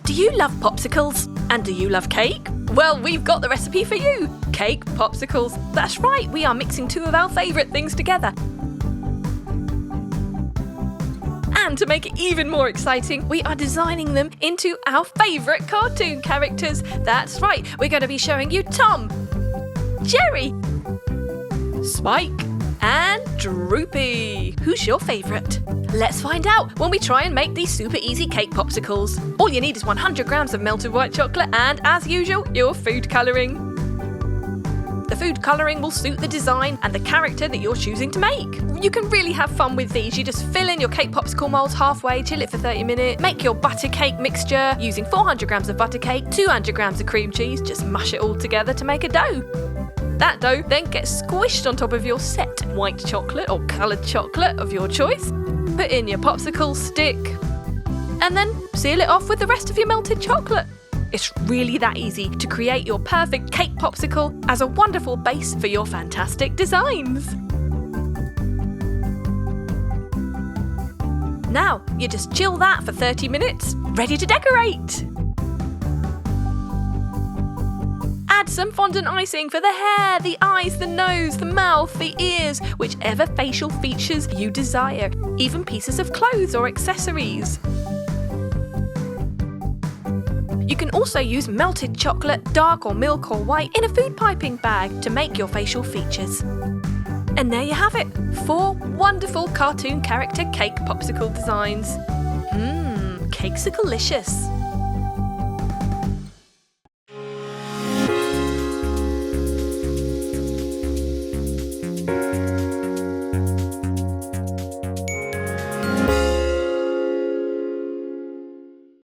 Do you love popsicles? And do you love cake? Well, we've got the recipe for you. Cake popsicles. That's right, we are mixing two of our favourite things together. And to make it even more exciting, we are designing them into our favourite cartoon characters. That's right, we're going to be showing you Tom, Jerry, Spike, and Droopy. Who's your favourite? Let's find out when we try and make these super easy cake popsicles. All you need is 100 grams of melted white chocolate and, as usual, your food colouring. The food colouring will suit the design and the character that you're choosing to make. You can really have fun with these. You just fill in your cake popsicle moulds halfway, chill it for 30 minutes, make your butter cake mixture using 400 grams of butter cake, 200 grams of cream cheese, just mash it all together to make a dough. That dough then gets squished on top of your set white chocolate or coloured chocolate of your choice. Put in your popsicle stick and then seal it off with the rest of your melted chocolate. It's really that easy to create your perfect cake popsicle as a wonderful base for your fantastic designs. Now, you just chill that for 30 minutes, ready to decorate. Add some fondant icing for the hair, the eyes, the nose, the mouth, the ears, whichever facial features you desire, even pieces of clothes or accessories. You can also use melted chocolate, dark or milk or white, in a food piping bag to make your facial features. And there you have it, 4 wonderful cartoon character cake popsicle designs. Cakesicalicious.